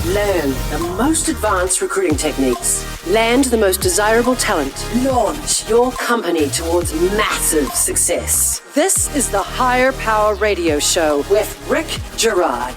Learn the most advanced recruiting techniques. Land the most desirable talent. Launch your company towards massive success. This is the Higher Power Radio Show with Rick Girard.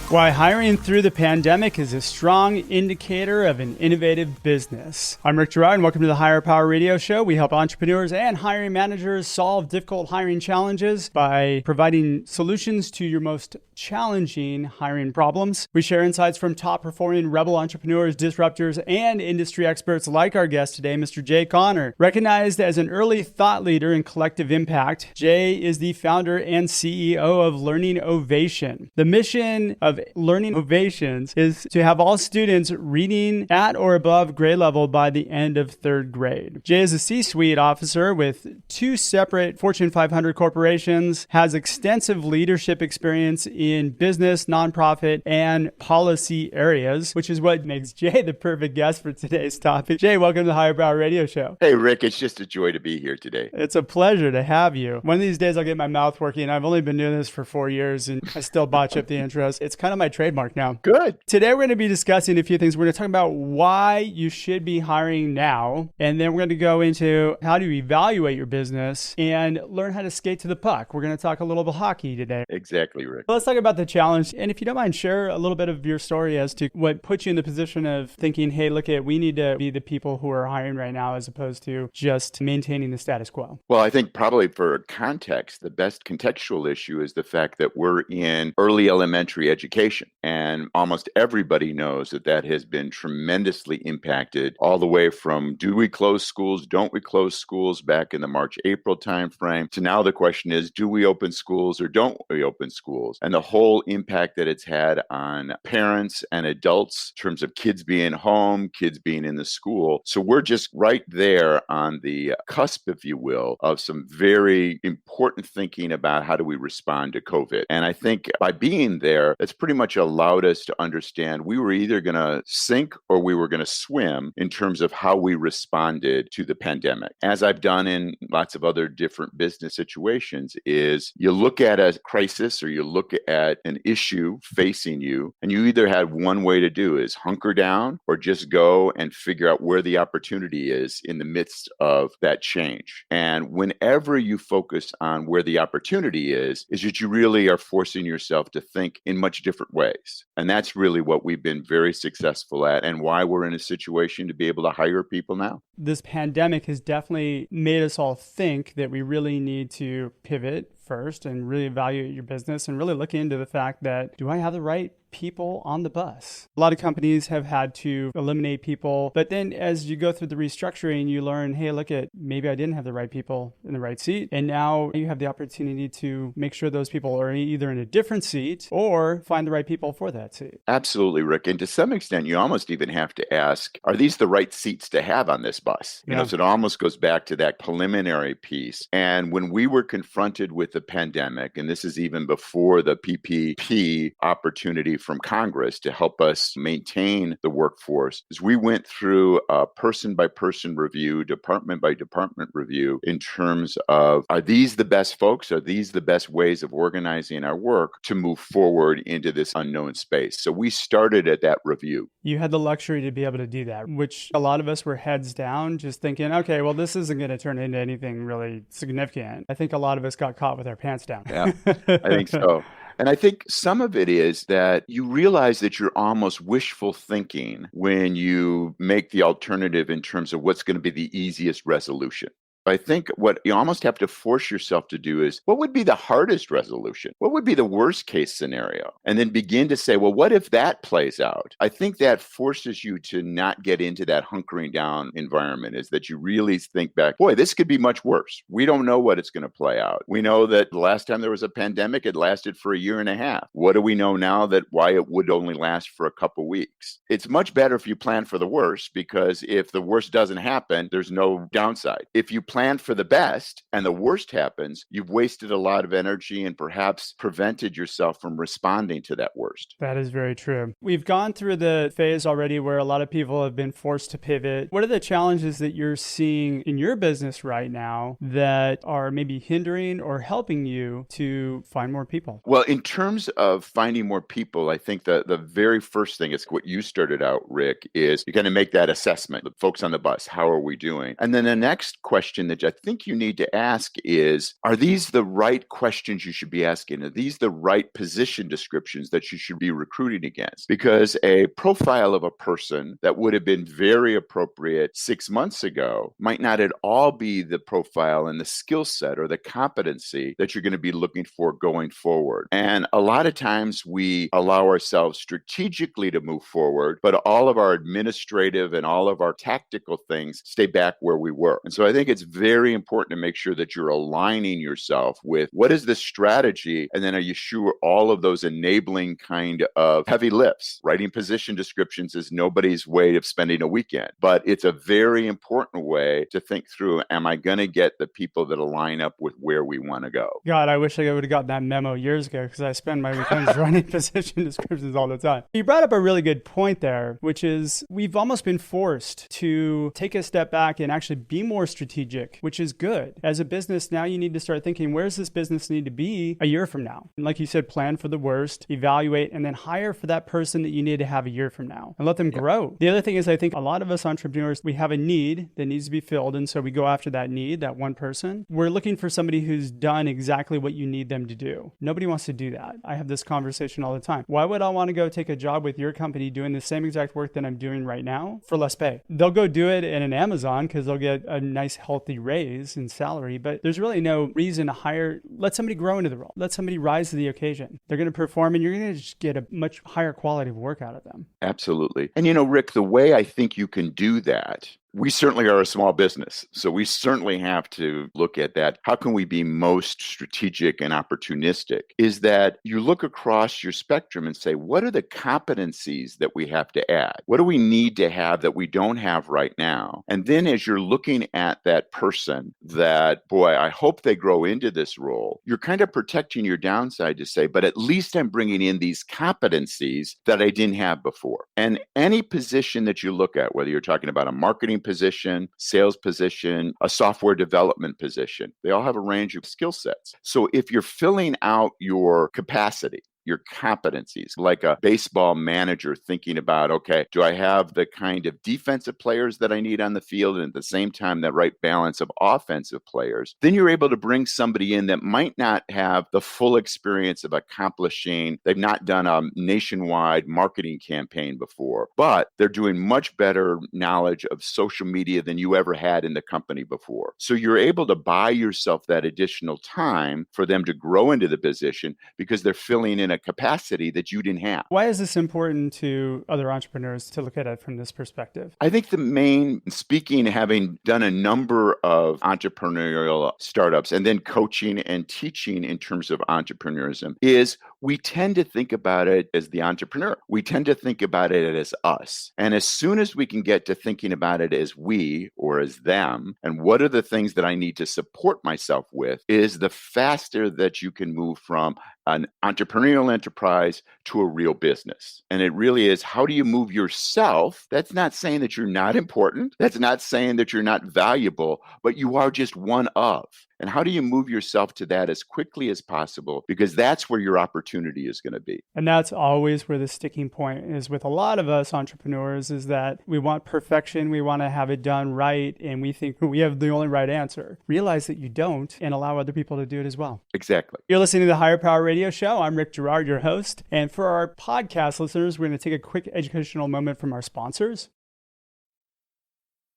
Why hiring through the pandemic is a strong indicator of an innovative business. I'm Rick Girard, and welcome to the Higher Power Radio Show. We help entrepreneurs and hiring managers solve difficult hiring challenges by providing solutions to your most challenging hiring problems. We share insights from top-performing rebel entrepreneurs, disruptors, and industry experts like our guest today, Mr. Jay Connor. Recognized as an early thought leader in collective impact, Jay is the founder and CEO of Learning Ovation. The mission of Learning Ovations is to have all students reading at or above grade level by the end of third grade. Jay is a C-suite officer with 2 separate Fortune 500 corporations, has extensive leadership experience in business, nonprofit, and policy areas, which is what makes Jay the perfect guest for today's topic. Jay, welcome to the Higher Power Radio Show. Hey, Rick, it's just a joy to be here today. It's a pleasure to have you. One of these days I'll get my mouth working. I've only been doing this for 4 years and I still botch up the intros. It's kind of my trademark now. Good. Today we're going to be discussing a few things. We're going to talk about why you should be hiring now, and then we're going to go into how to evaluate your business and learn how to skate to the puck. We're going to talk a little bit hockey today. Exactly, Rick. Let's talk about the challenge. And if you don't mind, share a little bit of your story as to what put you in the position of thinking, hey, look we need to be the people who are hiring right now as opposed to just maintaining the status quo. Well, I think probably for context, the best contextual issue is the fact that we're in early elementary education. And almost everybody knows that has been tremendously impacted all the way from do we close schools, don't we close schools back in the March, April timeframe to now the question is, do we open schools or don't we open schools? And the whole impact that it's had on parents and adults in terms of kids being home, kids being in the school. So we're just right there on the cusp, if you will, of some very important thinking about how do we respond to COVID. And I think by being there, it's pretty much allowed us to understand we were either going to sink or we were going to swim in terms of how we responded to the pandemic. As I've done in lots of other different business situations is you look at a crisis or you look at an issue facing you and you either have one way to do is hunker down or just go and figure out where the opportunity is in the midst of that change. And whenever you focus on where the opportunity is that you really are forcing yourself to think in much different ways. And that's really what we've been very successful at and why we're in a situation to be able to hire people now. This pandemic has definitely made us all think that we really need to pivot first and really evaluate your business and really look into the fact that, do I have the right people on the bus? A lot of companies have had to eliminate people, but then as you go through the restructuring, you learn, hey, maybe I didn't have the right people in the right seat. And now you have the opportunity to make sure those people are either in a different seat or find the right people for that seat. Absolutely, Rick. And to some extent, you almost even have to ask, are these the right seats to have on this bus? So it almost goes back to that preliminary piece. And when we were confronted with the pandemic, and this is even before the PPP opportunity from Congress to help us maintain the workforce, is we went through a person-by-person review, department-by-department review in terms of, are these the best folks? Are these the best ways of organizing our work to move forward into this unknown space? So we started at that review. You had the luxury to be able to do that, which a lot of us were heads down, just thinking, okay, well, this isn't going to turn into anything really significant. I think a lot of us got caught with our pants down. Yeah, I think so. And I think some of it is that you realize that you're almost wishful thinking when you make the alternative in terms of what's going to be the easiest resolution. I think what you almost have to force yourself to do is, what would be the hardest resolution? What would be the worst case scenario? And then begin to say, well, what if that plays out? I think that forces you to not get into that hunkering down environment, is that you really think back, boy, this could be much worse. We don't know what it's going to play out. We know that the last time there was a pandemic, it lasted for 1.5 years. What do we know now that why it would only last for a couple weeks? It's much better if you plan for the worst, because if the worst doesn't happen, there's no downside. If you planned for the best and the worst happens, you've wasted a lot of energy and perhaps prevented yourself from responding to that worst. That is very true. We've gone through the phase already where a lot of people have been forced to pivot. What are the challenges that you're seeing in your business right now that are maybe hindering or helping you to find more people? Well, in terms of finding more people, I think the very first thing is what you started out, Rick, is you're going to make that assessment. The folks on the bus, how are we doing? And then the next question that I think you need to ask is, are these the right questions you should be asking? Are these the right position descriptions that you should be recruiting against? Because a profile of a person that would have been very appropriate 6 months ago might not at all be the profile and the skill set or the competency that you're going to be looking for going forward. And a lot of times we allow ourselves strategically to move forward, but all of our administrative and all of our tactical things stay back where we were. And so I think it's very important to make sure that you're aligning yourself with what is the strategy, and then are you sure all of those enabling kind of heavy lifts. Writing position descriptions is nobody's way of spending a weekend, but it's a very important way to think through, am I going to get the people that align up with where we want to go? God, I wish I would have gotten that memo years ago because I spend my weekends writing position descriptions all the time. You brought up a really good point there, which is we've almost been forced to take a step back and actually be more strategic, which is good. As a business, now you need to start thinking, where does this business need to be a year from now? And like you said, plan for the worst, evaluate, and then hire for that person that you need to have a year from now and let them grow. The other thing is, I think a lot of us entrepreneurs, we have a need that needs to be filled. And so we go after that need, that one person. We're looking for somebody who's done exactly what you need them to do. Nobody wants to do that. I have this conversation all the time. Why would I want to go take a job with your company doing the same exact work that I'm doing right now for less pay? They'll go do it in an Amazon because they'll get a nice healthy raise in salary, but there's really no reason to hire. Let somebody grow into the role. Let somebody rise to the occasion. They're going to perform and you're going to just get a much higher quality of work out of them. Absolutely. And Rick, the way I think you can do that, we certainly are a small business, so we certainly have to look at that. How can we be most strategic and opportunistic? Is that you look across your spectrum and say, what are the competencies that we have to add? What do we need to have that we don't have right now? And then as you're looking at that person that, boy, I hope they grow into this role, you're kind of protecting your downside to say, but at least I'm bringing in these competencies that I didn't have before. And any position that you look at, whether you're talking about a marketing position, sales position, a software development position, they all have a range of skill sets. So if you're filling out your capacity, your competencies, like a baseball manager thinking about, okay, do I have the kind of defensive players that I need on the field and at the same time that right balance of offensive players? Then you're able to bring somebody in that might not have the full experience of accomplishing, they've not done a nationwide marketing campaign before, but they're doing much better knowledge of social media than you ever had in the company before. So you're able to buy yourself that additional time for them to grow into the position because they're filling in a capacity that you didn't have. Why is this important to other entrepreneurs to look at it from this perspective? I think the main, speaking, having done a number of entrepreneurial startups and then coaching and teaching in terms of entrepreneurism, is we tend to think about it as the entrepreneur. We tend to think about it as us. And as soon as we can get to thinking about it as we or as them, and what are the things that I need to support myself with, is the faster that you can move from an entrepreneurial enterprise to a real business. And it really is, how do you move yourself? That's not saying that you're not important. That's not saying that you're not valuable, but you are just one of. And how do you move yourself to that as quickly as possible? Because that's where your opportunity is going to be. And that's always where the sticking point is with a lot of us entrepreneurs, is that we want perfection. We want to have it done right. And we think we have the only right answer. Realize that you don't, and allow other people to do it as well. Exactly. You're listening to the Higher Power Radio Show. I'm Rick Girard, your host. And for our podcast listeners, we're going to take a quick educational moment from our sponsors.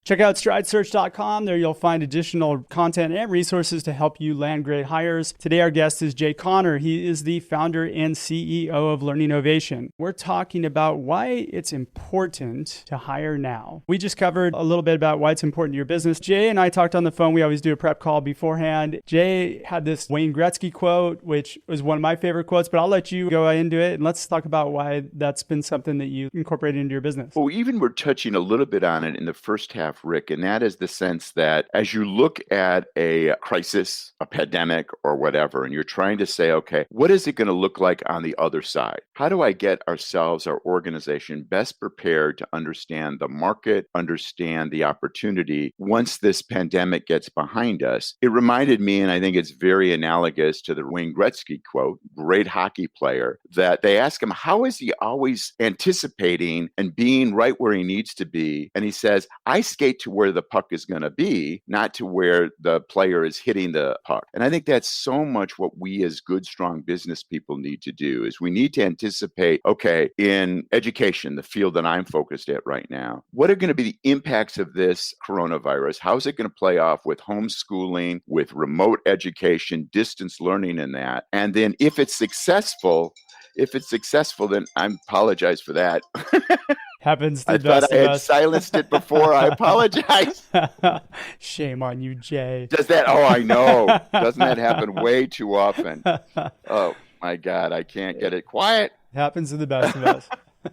Check out stridesearch.com. There you'll find additional content and resources to help you land great hires. Today, our guest is Jay Connor. He is the founder and CEO of Learning Ovation. We're talking about why it's important to hire now. We just covered a little bit about why it's important to your business. Jay and I talked on the phone. We always do a prep call beforehand. Jay had this Wayne Gretzky quote, which was one of my favorite quotes, but I'll let you go into it and let's talk about why that's been something that you incorporated into your business. Well, even we're touching a little bit on it in the first half, have, Rick, and that is the sense that as you look at a crisis, a pandemic, or whatever, and you're trying to say, okay, what is it going to look like on the other side? How do I get ourselves, our organization, best prepared to understand the market, understand the opportunity once this pandemic gets behind us? It reminded me, and I think it's very analogous to the Wayne Gretzky quote, great hockey player, that they ask him, how is he always anticipating and being right where he needs to be? And he says, I skate to where the puck is going to be, not to where the player is hitting the puck. And I think that's so much what we as good, strong business people need to do is we need to anticipate, okay, in education, the field that I'm focused at right now, what are going to be the impacts of this coronavirus? How is it going to play off with homeschooling, with remote education, distance learning and that? And then if it's successful, then I apologize for that. Happens to I the best thought I of had us. silenced it before. I apologize. Shame on you, Jay. Does that? Oh, I know. Doesn't that happen way too often? Oh, my God. I can't get it quiet. Happens to the best of us.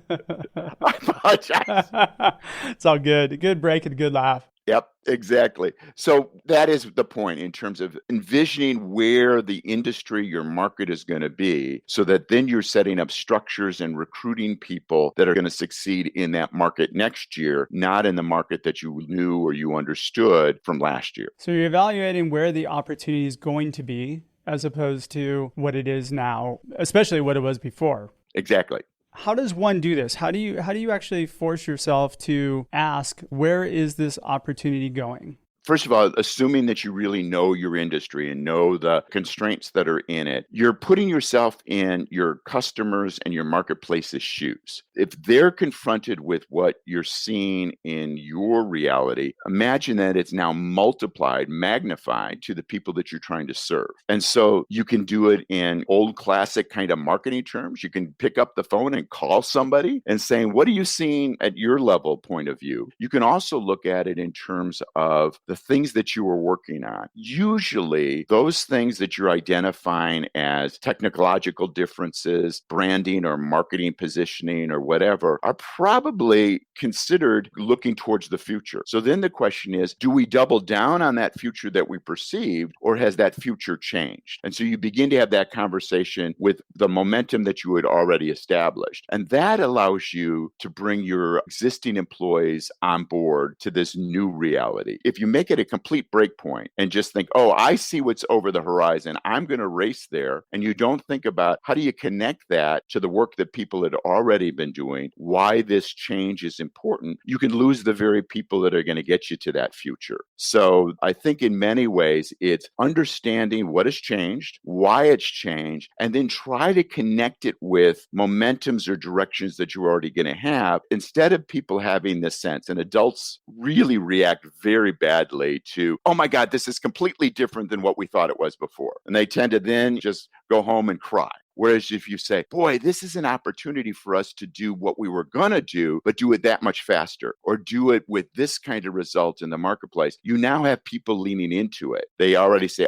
I apologize. It's all good. Good break and good laugh. Yep, exactly. So that is the point in terms of envisioning where the industry, your market is going to be, so that then you're setting up structures and recruiting people that are going to succeed in that market next year, not in the market that you knew or you understood from last year. So you're evaluating where the opportunity is going to be as opposed to what it is now, especially what it was before. Exactly. How does one do this? How do you actually force yourself to ask, where is this opportunity going? First of all, assuming that you really know your industry and know the constraints that are in it, you're putting yourself in your customers and your marketplace's shoes. If they're confronted with what you're seeing in your reality, imagine that it's now multiplied, magnified to the people that you're trying to serve. And so you can do it in old classic kind of marketing terms. You can pick up the phone and call somebody and saying, what are you seeing at your level point of view? You can also look at it in terms of the things that you are working on. Usually, those things that you're identifying as technological differences, branding or marketing positioning or whatever, are probably considered looking towards the future. So then the question is, do we double down on that future that we perceived, or has that future changed? And so you begin to have that conversation with the momentum that you had already established. And that allows you to bring your existing employees on board to this new reality. If you make it a complete break point and just think, oh, I see what's over the horizon, I'm going to race there, and you don't think about how do you connect that to the work that people had already been doing, why this change is important, you can lose the very people that are going to get you to that future. So I think in many ways, it's understanding what has changed, why it's changed, and then try to connect it with momentums or directions that you're already going to have, instead of people having this sense. And adults really react very badly to, oh my God, this is completely different than what we thought it was before. And they tend to then just go home and cry. Whereas if you say, boy, this is an opportunity for us to do what we were going to do, but do it that much faster, or do it with this kind of result in the marketplace, you now have people leaning into it. They already say,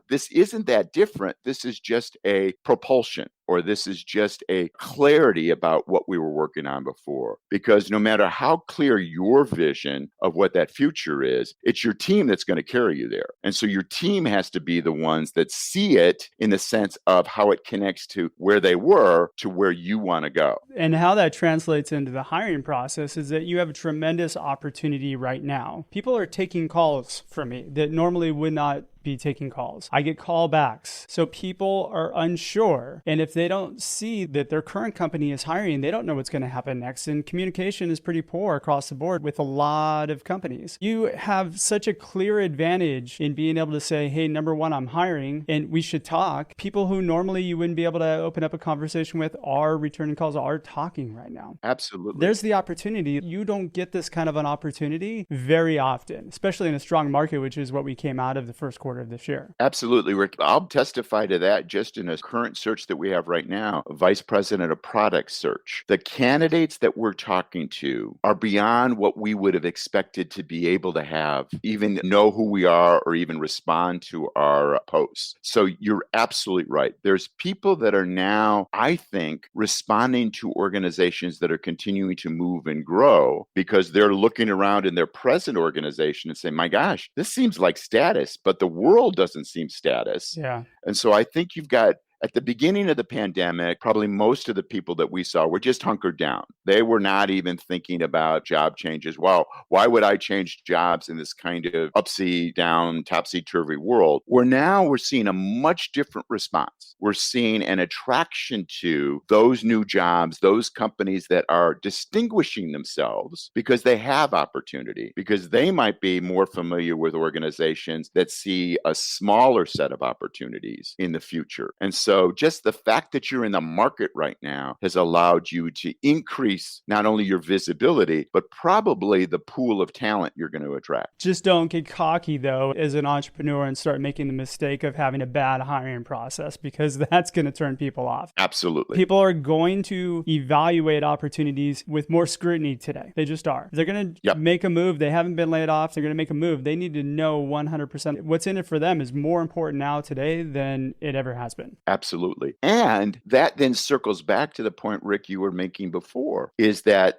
this isn't that different. This is just a propulsion, or this is just a clarity about what we were working on before. Because no matter how clear your vision of what that future is, it's your team that's going to carry you there. And so your team has to be the ones that see it in the sense of how it connects to where they were to where you want to go. And how that translates into the hiring process is that you have a tremendous opportunity right now. People are taking calls from me that normally would not be taking calls. I get callbacks. So people are unsure. And if they don't see that their current company is hiring, they don't know what's going to happen next. And communication is pretty poor across the board with a lot of companies. You have such a clear advantage in being able to say, hey, number one, I'm hiring and we should talk. People who normally you wouldn't be able to open up a conversation with are returning calls, are talking right now. Absolutely. There's the opportunity. You don't get this kind of an opportunity very often, especially in a strong market, which is what we came out of the first quarter quarter of this year. Absolutely, Rick. I'll testify to that just in a current search that we have right now, Vice President of Product Search. The candidates that we're talking to are beyond what we would have expected to be able to have, even know who we are or even respond to our posts. So you're absolutely right. There's people that are now, I think, responding to organizations that are continuing to move and grow because they're looking around in their present organization and saying, my gosh, this seems like status, but the world doesn't seem status. Yeah. And so I think you've got, at the beginning of the pandemic, probably most of the people that we saw were just hunkered down. They were not even thinking about job changes. Well, why would I change jobs in this kind of upside down, topsy-turvy world? We're seeing a much different response. We're seeing an attraction to those new jobs, those companies that are distinguishing themselves because they have opportunity, because they might be more familiar with organizations that see a smaller set of opportunities in the future. And so just the fact that you're in the market right now has allowed you to increase not only your visibility, but probably the pool of talent you're going to attract. Just don't get cocky, though, as an entrepreneur and start making the mistake of having a bad hiring process, because that's going to turn people off. Absolutely. People are going to evaluate opportunities with more scrutiny today. They just are. If they're going to make a move, they haven't been laid off, they're going to make a move. They need to know 100% what's in it for them is more important now today than it ever has been. Absolutely. And that then circles back to the point, Rick, you were making before, is that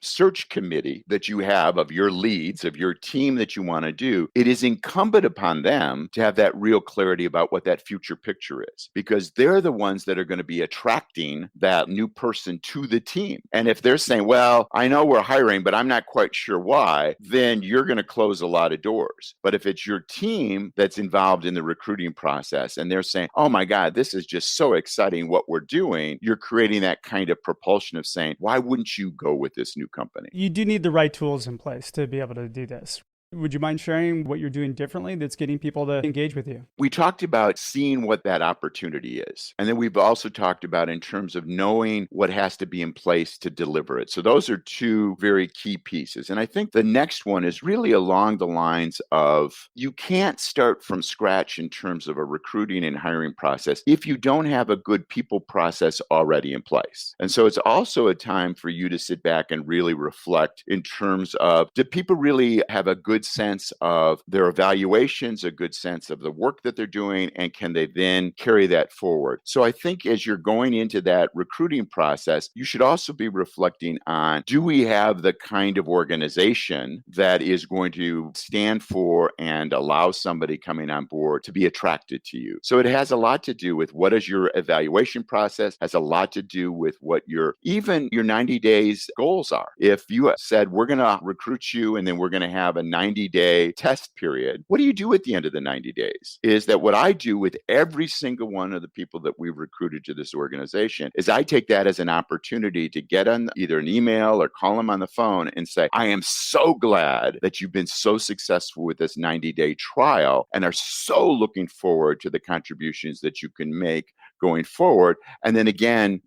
search committee that you have of your leads, of your team that you want to do, it is incumbent upon them to have that real clarity about what that future picture is, because they're the ones that are going to be attracting that new person to the team. And if they're saying, well, I know we're hiring, but I'm not quite sure why, then you're going to close a lot of doors. But if it's your team that's involved in the recruiting process and they're saying, oh my God, this is just so exciting what we're doing, you're creating that kind of propulsion of saying, why wouldn't you go with this new company? You do need the right tools in place to be able to do this. Would you mind sharing what you're doing differently that's getting people to engage with you? We talked about seeing what that opportunity is. And then we've also talked about in terms of knowing what has to be in place to deliver it. So those are two very key pieces. And I think the next one is really along the lines of you can't start from scratch in terms of a recruiting and hiring process if you don't have a good people process already in place. And so it's also a time for you to sit back and really reflect in terms of, do people really have a good sense of their evaluations, a good sense of the work that they're doing, and can they then carry that forward? So I think as you're going into that recruiting process, you should also be reflecting on, do we have the kind of organization that is going to stand for and allow somebody coming on board to be attracted to you? So it has a lot to do with what is your evaluation process, has a lot to do with what even your 90 days goals are. If you said, we're going to recruit you and then we're going to have a 90-day test period, what do you do at the end of the 90 days? Is that what I do with every single one of the people that we've recruited to this organization is I take that as an opportunity to get on either an email or call them on the phone and say, I am so glad that you've been so successful with this 90-day trial and are so looking forward to the contributions that you can make going forward. And then again,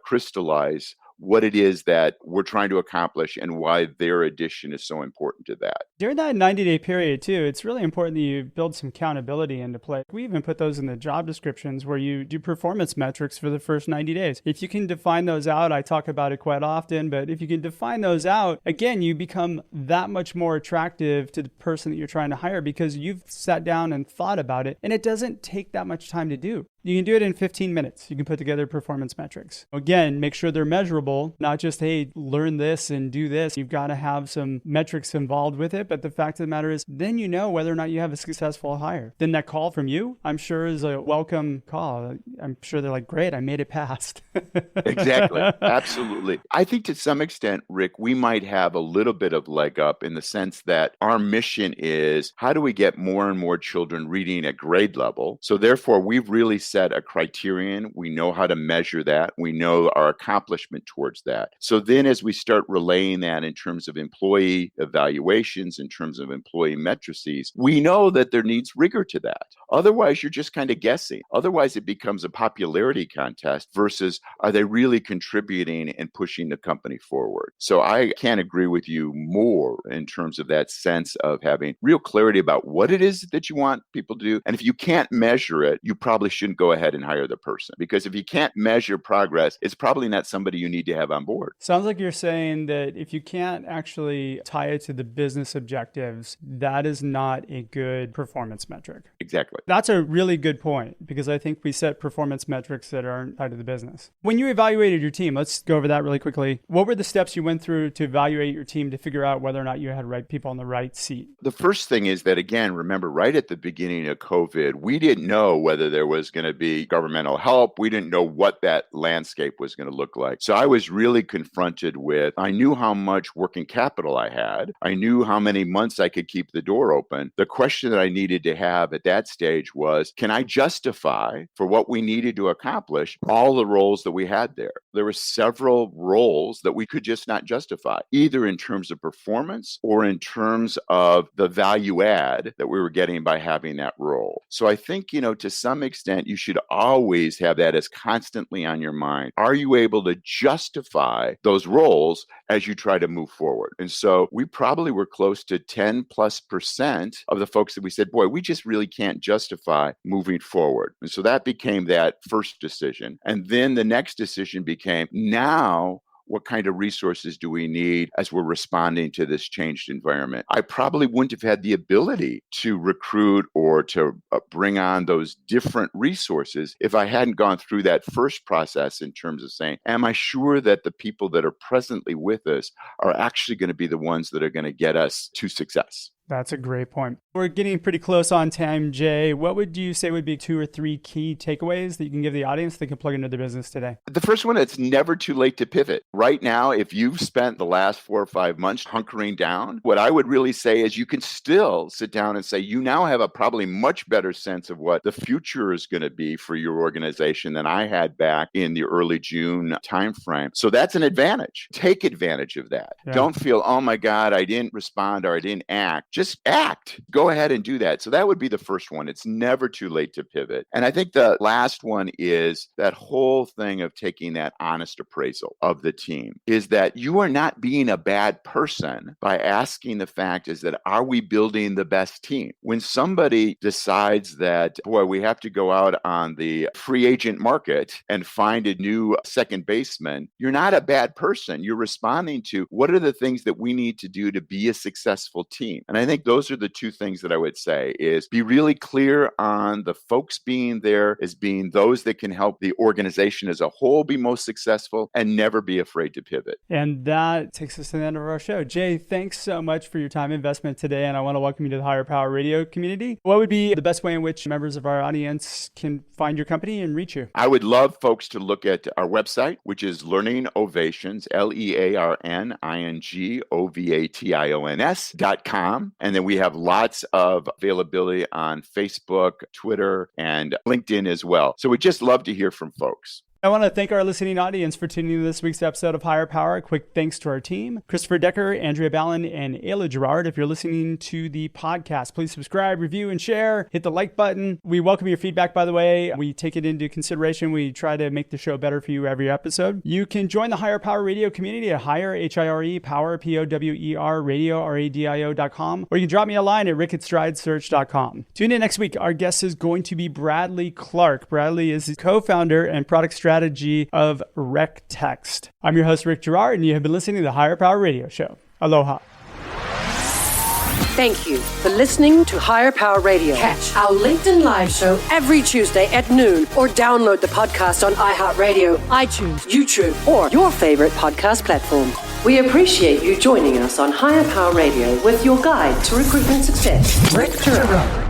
crystallize what it is that we're trying to accomplish and why their addition is so important to that. During that 90-day period, too, it's really important that you build some accountability into play. We even put those in the job descriptions where you do performance metrics for the first 90 days. If you can define those out, I talk about it quite often, but if you can define those out, again, you become that much more attractive to the person that you're trying to hire because you've sat down and thought about it, and it doesn't take that much time to do. You can do it in 15 minutes. You can put together performance metrics. Again, make sure they're measurable, not just, hey, learn this and do this. You've got to have some metrics involved with it. But the fact of the matter is, then you know whether or not you have a successful hire. Then that call from you, I'm sure, is a welcome call. I'm sure they're like, great, I made it past. Exactly. Absolutely. I think to some extent, Rick, we might have a little bit of leg up in the sense that our mission is, how do we get more and more children reading at grade level? So therefore, we've really set a criterion. We know how to measure that. We know our accomplishment towards that. So then as we start relaying that in terms of employee evaluations, in terms of employee matrices, we know that there needs rigor to that. Otherwise, you're just kind of guessing. Otherwise, it becomes a popularity contest versus are they really contributing and pushing the company forward? So I can't agree with you more in terms of that sense of having real clarity about what it is that you want people to do. And if you can't measure it, you probably shouldn't go ahead and hire the person, because if you can't measure progress, it's probably not somebody you need to have on board. Sounds like you're saying that if you can't actually tie it to the business objectives, that is not a good performance metric. Exactly. That's a really good point, because I think we set performance metrics that aren't tied to the business. When you evaluated your team, let's go over that really quickly. What were the steps you went through to evaluate your team to figure out whether or not you had right people on the right seat? The first thing is that, again, remember, right at the beginning of COVID, we didn't know whether there was going to be governmental help. We didn't know what that landscape was going to look like. So I was really confronted with, I knew how much working capital I had. I knew how many months I could keep the door open. The question that I needed to have at that stage was, can I justify for what we needed to accomplish all the roles that we had there? There were several roles that we could just not justify, either in terms of performance or in terms of the value add that we were getting by having that role. So I think, to some extent, you should always have that as constantly on your mind. Are you able to justify those roles as you try to move forward? And so we probably were close to 10+% of the folks that we said, boy, we just really can't justify moving forward. And so that became that first decision. And then the next decision became, now what kind of resources do we need as we're responding to this changed environment? I probably wouldn't have had the ability to recruit or to bring on those different resources if I hadn't gone through that first process in terms of saying, am I sure that the people that are presently with us are actually going to be the ones that are going to get us to success? That's a great point. We're getting pretty close on time, Jay. What would you say would be 2 or 3 key takeaways that you can give the audience that can plug into their business today? The first one, it's never too late to pivot. Right now, if you've spent the last 4 or 5 months hunkering down, what I would really say is you can still sit down and say, you now have a probably much better sense of what the future is going to be for your organization than I had back in the early June timeframe. So that's an advantage. Take advantage of that. Yeah. Don't feel, oh my God, I didn't respond or I didn't act. Just act. Go ahead and do that. So that would be the first one. It's never too late to pivot. And I think the last one is that whole thing of taking that honest appraisal of the team, is that you are not being a bad person by asking the fact is that, are we building the best team? When somebody decides that, boy, we have to go out on the free agent market and find a new second baseman, you're not a bad person. You're responding to what are the things that we need to do to be a successful team. And I think those are the 2 things that I would say is be really clear on the folks being there as being those that can help the organization as a whole be most successful, and never be afraid to pivot. And that takes us to the end of our show. Jay, thanks so much for your time investment today. And I want to welcome you to the Higher Power Radio community. What would be the best way in which members of our audience can find your company and reach you? I would love folks to look at our website, which is Learning Ovations, LearninOvations.com. And then we have lots of availability on Facebook, Twitter, and LinkedIn as well. So we'd just love to hear from folks. I want to thank our listening audience for tuning in to this week's episode of Higher Power. A quick thanks to our team, Christopher Decker, Andrea Ballin, and Ayla Gerard. If you're listening to the podcast, please subscribe, review, and share. Hit the like button. We welcome your feedback, by the way. We take it into consideration. We try to make the show better for you every episode. You can join the Higher Power Radio community at Higher, H-I-R-E, Power, P-O-W-E-R, radio, R-A-D-I-O.com, or you can drop me a line at rick@stridesearch.com. Tune in next week. Our guest is going to be Bradley Clark. Bradley is the co-founder and product strategist of RecText. I'm your host, Rick Gerard, and you have been listening to the Higher Power Radio Show. Aloha. Thank you for listening to Higher Power Radio. Catch our LinkedIn Live show every Tuesday at noon, or download the podcast on iHeartRadio, iTunes, YouTube, or your favorite podcast platform. We appreciate you joining us on Higher Power Radio with your guide to recruitment success, Rick Gerard.